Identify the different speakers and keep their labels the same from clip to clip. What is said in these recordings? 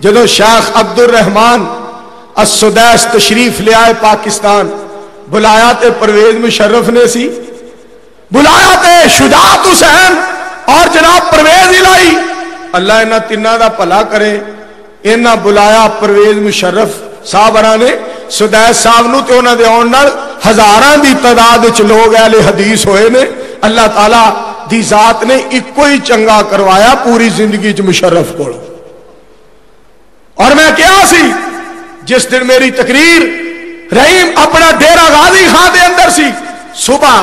Speaker 1: جدو شیخ عبد الرحمان السدیس تشریف لے آئے پاکستان، بلایا تے پرویز مشرف نے سی، بلایا تے شجاعت حسین اور جناب پرویز الہی، اللہ انہاں تیناں دا بھلا کرے، انہاں بلایا پرویز مشرف صاحب نے سدیس صاحب نو تے انہاں دے آن نال ہزاراں دی تعداد وچ لوگ اہل حدیث ہوئے نے۔ اللہ تعالی دی ذات نے ایک کوئی چنگا کروایا پوری زندگی چ مشرف کو۔ اور میں کیا سی جس دن میری تقریر رحیم اپنا ڈیرا غازی خان دے اندر سی، صبح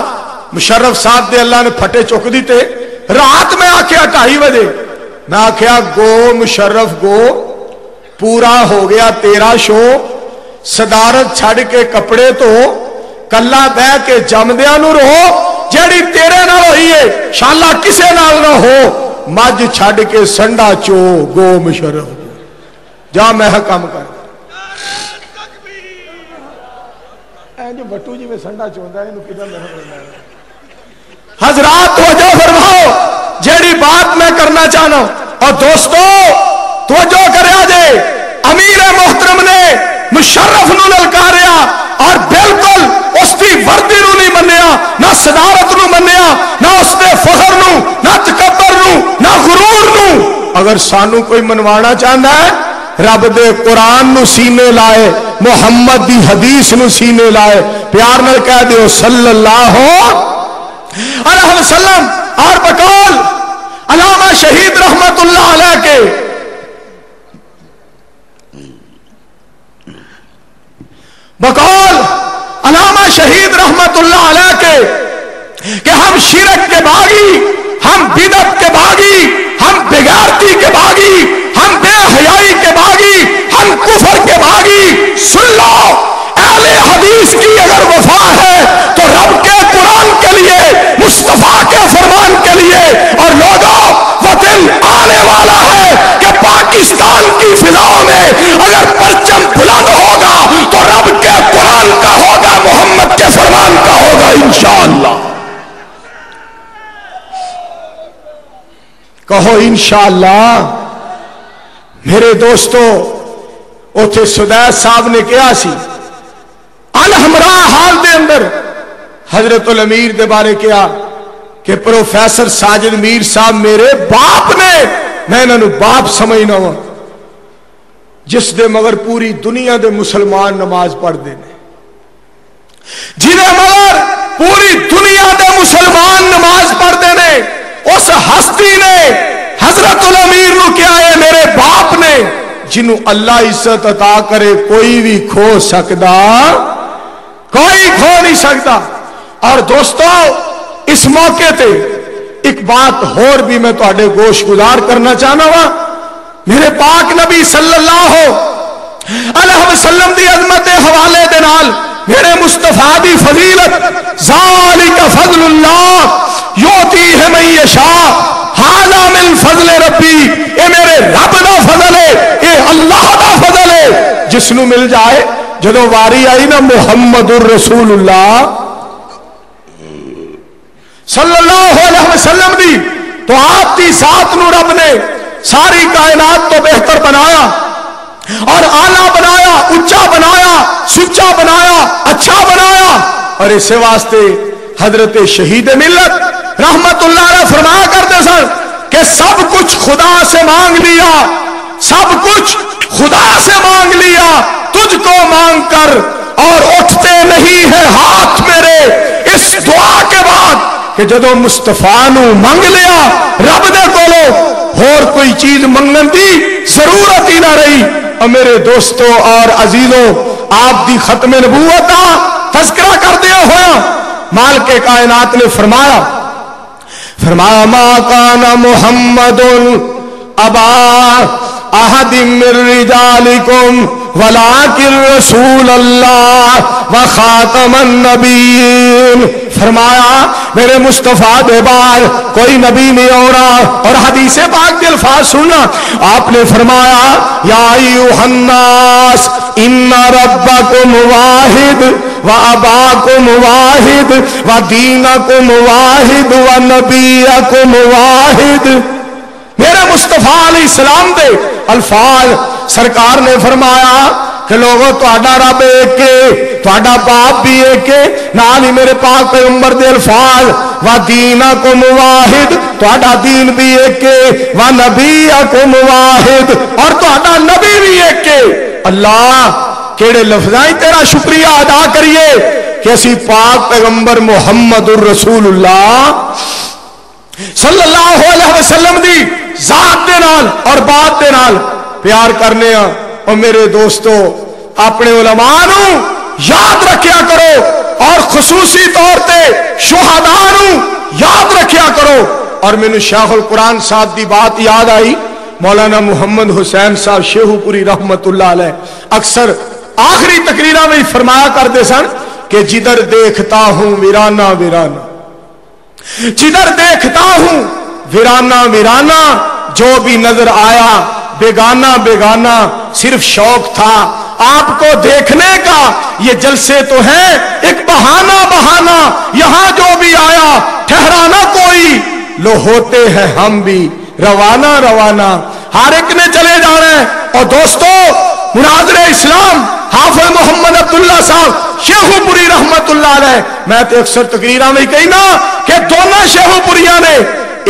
Speaker 1: مشرف صاحب دے اللہ نے پھٹے چک دیتے، رات میں آکھیا 2:30 بجے میں آکھیا گو مشرف گو، پورا ہو گیا تیرا شو، صدارت چھڑ کے کپڑے تو کلا بہ کے جمدیاں نو رہو، جیڑی تیرے نال ہوئی ہے شالا کسے نال نہ ہو، مجھ چھڑ کے سنڈا چو گو مشرف گو، جا میں کام کر جو بٹو جی میں سنڈا چوندا ہے انہوں کدھر میں حضرات توجہ فرماؤ جیڑی بات میں کرنا چاہنا۔ اور دوستو توجہ کریا جے، امیر محترم نے مشرف نو للکاریا اور بالکل اس کی وردی نو نہیں منیا، نہ صدارت نو منیا، نہ اس دے فخر نو، نہ تکبر نو، نہ غرور نو۔ اگر سانو کوئی منوانا چاہتا ہے رب دے قرآن نو سینے لائے، محمد دی حدیث نو سینے لائے، پیار نال کہہ دیو صلی اللہ علیہ وسلم۔ اور بقول علامہ شہید رحمت اللہ علیہ کے بقول علامہ شہید رحمت اللہ علیہ کے کہ ہم شرک کے باغی، ہم بدعت کے باغی، ہم بغیرتی کے باغی، ہم بے حیائی کے باغی، ہم کفر کے باغی۔ سن لو اہل حدیث کی اگر وفا ہے تو رب کے قرآن کے لیے، مصطفیٰ کے فرمان کے لیے، اور لوگوں وہ دن آنے والا ہے کہ پاکستان کی فضاؤں میں اگر پرچم بلند ہوگا تو رب کے قرآن کا ہوگا، محمد کے فرمان کا ہوگا انشاءاللہ۔ کہو انشاءاللہ۔ میرے دوستو اوتھے سدیس صاحب نے کیا سی الحمراء حال دے اندر حضرت الامیر دے بارے کیا کہ پروفیسر ساجد میر صاحب میرے باپ نے، میں انہوں باپ سمجھنا ہوا، جس دے مگر پوری دنیا دے مسلمان نماز پڑھ دینے، جنہیں مگر پوری دنیا دے مسلمان نماز پڑھ دینے، اس ہستی نے حضرت الامیر نو کیا ہے میرے باپ نے، جنہوں اللہ عزت عطا کرے کوئی بھی کھو سکدا، کوئی کھو نہیں سکتا۔ اور دوستو اس موقع تے ایک بات اور بھی میں تواڈے گوش گزار کرنا چاہنا وا، میرے پاک نبی صلی اللہ علیہ وسلم دی عظمت حوالے دے نال میرے مصطفیٰ دی فضیلت، ذالک فضل اللہ یؤتیہ من یشاء، ھذا من فضل ربی، اے میرے رب دا فضل ہے، اے اللہ دا فضل ہے، جس نو مل جائے۔ جدو واری آئی نا محمد الرسول اللہ صلی اللہ علیہ وسلم دی، تو آپ کی ذات نو رب نے ساری کائنات تو بہتر بنایا اور اعلیٰ بنایا، اونچا بنایا، سچا بنایا، اچھا بنایا۔ اور اسی واسطے حضرت شہید ملت رحمت اللہ علیہ فرمایا کرتے سن کہ سب کچھ خدا سے مانگ لیا، سب کچھ خدا سے مانگ لیا، تجھ کو مانگ کر اور اٹھتے نہیں ہیں ہاتھ میرے۔ اس دعا کے بعد کہ جدو مصطفیٰ نو مانگ لیا رب دے کولو، اور کوئی چیز منگن دی ضرورت ہی نہ رہی۔ اور میرے دوستو اور عزیزوں، آپ دی ختم نبوت کا تذکرہ کر دیا ہوا، مالک کائنات نے فرمایا ما کان محمد ابا احد من رجالکم ولکن رسول اللہ وخاتم النبیین۔ فرمایا میرے مصطفیٰ دے بعد کوئی نبی نہیں ہونا۔ اور حدیث پاک کے الفاظ سننا، آپ نے فرمایا یا ایھا الناس ان ربکم واحد واباکم واحد ودینکم واحد ونبیکم واحد۔ میرے मुस्तफा अलैहिस्सलाम दे अल्फाज सरकार ने फरमाया कि लोगों तुहाडा रब एक है, तुहाडा बाप भी एक है, नाल ही मेरे पाक पैगंबर दे अल्फाज व दीनकुम वाहिद, तुहाडा दीन भी एक है, व नबीकुम वाहिद, और तुहाडा नबी भी एक है। अल्लाह केड़े लफ्ज़ां तेरा शुक्रिया अदा करिए कि असी पाक पैगंबर मुहम्मदुर रसूलुल्लाह सल्लल्लाहु अलैहि वसल्लम दी जात दे नाल और बात दे नाल प्यार करने आ। और मेरे दोस्तों अपने उलमा नू याद रखिया करो और खुसूसी तौर पे शुहदा नू याद रखिया करो। और मैनू शाहुल कुरान साहब की बात याद आई, मौलाना मुहम्मद हुसैन साहब शेहूपुरी रहमतुल्लाह अलैह अक्सर आखिरी तकरीरा में फरमाया करते सन कि जिधर देखता हूं वीराना वीराना, जिधर देखता हूं वीराना वीराना, जो भी नजर आया बेगाना बेगाना, सिर्फ शौक था आपको देखने का, ये जलसे तो है एक बहाना बहाना, यहां जो भी आया ठहराना कोई, लो होते हैं हम भी रवाना रवाना, हर एक ने चले जाना है। और दोस्तों मुनाज़िरे इस्लाम हाफिज मोहम्मद अब्दुल्ला साहब शेखुपुरी रहमतुल्लाह अलैह, मैं तो अक्सर तकरीरा में कहना कि दोनों शेखुपुरिया ने,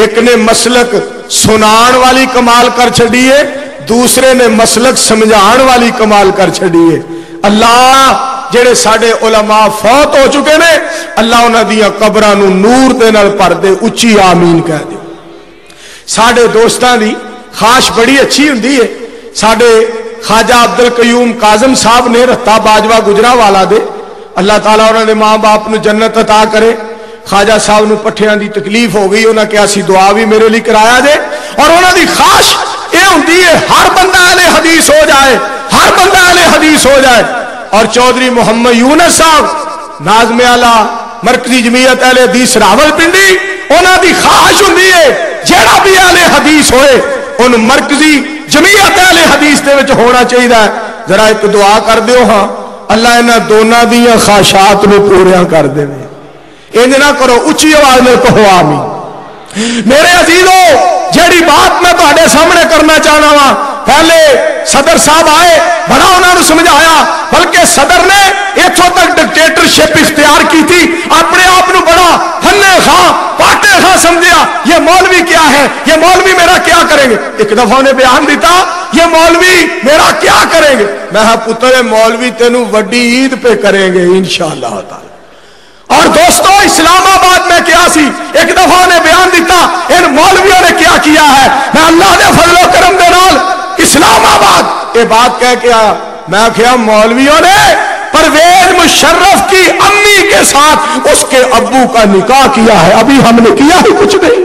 Speaker 1: एक ने मसलक सुनान वाली कमाल कर छड़िए, दूसरे ने मसलक समझाण वाली कमाल कर छड़िए। अल्लाह जेड़े साडे उलमा फौत हो चुके ने, अल्लाह उन्हां दी कबरां नूं नूर दे नाल भर दे, उच्ची आमीन कह दे। साडे दोस्तां दी खाश बड़ी अच्छी हुंदी है। साडे ख्वाजा अब्दुल कयूम काजम साहब ने रत्ता बाजवा गुजरावाला दे, अल्लाह ताला उन्हां दे मां बाप नूं जन्नत अता करे। ख्वाजा साहब नूं पट्ठियां दी तकलीफ हो गई, उन्हें कहा सी दुआ भी मेरे लिए कराया दे। और उन्हां दी खाश ये होंदी है हर बंदा अहले हदीस हो जाए, हर बंदा अहले हदीस हो जाए। और चौधरी मोहम्मद यूनुस साहब नाज़िम आला मरकजी जमीयत अहले हदीस रावलपिंडी, उन्हां दी खाश होंदी है जेड़ा भी अहले हदीस होए उन मरकजी जमीयत अहले हदीस दे विच होना चाहिए। जरा एक दुआ कर दिओ, हाँ अल्लाह इन्हां दोनों दी ख्वाहिशात नूं पूरियां कर देवे। इंज ना करो, उच्ची आवाज में कहो आमीन। मेरे अजीजों जेड़ी बात मैं तुहाडे सामने करना चाहना वा, पहले सदर साहब आए, बड़ा उन्होंने समझाया, बल्कि सदर ने इथों तक डिक्टेटरशिप इख्तियार की थी, अपने आप को बड़ा फन्ने खां पाटे खां समझिया, ये मौलवी क्या है, ये मौलवी मेरा क्या करेंगे। एक दफा उन्हें बयान दिता, ये मौलवी मेरा क्या करेंगे। मैं पुत्र मौलवी तेनू वड्डी ईद पे करेंगे इंशाअल्लाह ताला। और दोस्तों इस्लामाबाद में क्या सी, एक दफा ने बयान दिता, इन मौलवियों ने क्या किया है। मैं अल्लाह ने फजलो करम दे नाल इस्लामाबाद ये बात कह के आया, मैं क्या मौलवियों ने परवेज मुशर्रफ की अम्मी के साथ उसके अब्बू का निकाह किया है, अभी हमने किया ही कुछ नहीं।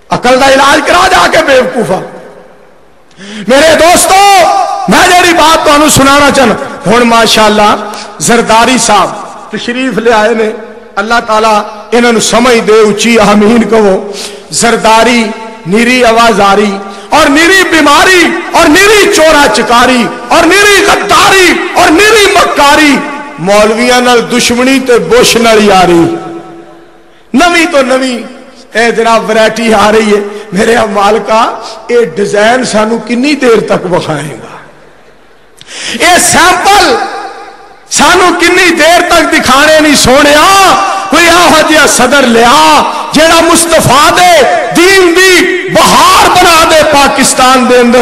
Speaker 1: अकल का इलाज करा जाके बेवकूफा। मेरे दोस्तों मैं जी बात तुहानू सुनाना चाहना हुण, माशाअल्लाह जरदारी साहब तशरीफ ले आए ने, अल्लाह ताला इन्होंने समझ दे, उच्ची आमीन कहो। जरदारी निरी आवाजारी और निरी बीमारी और निरी चोरा चकारी और निरी गद्दारी और निरी मक्कारी, मौलवियां नाल दुश्मनी ते बुश नाल यारी, नवी तो नवी ए जनाब वैरायटी आ रही है। मेरे मालका ये डिजाइन सानू कितनी देर तक विखाएगा, ये सैंपल सानू कितनी देर तक दिखाने नहीं सोने। कोई यहो जिहा सदर लिया जेड़ा मुस्तफा दे दीन दी बहार बना दे पाकिस्तान दे अंदर।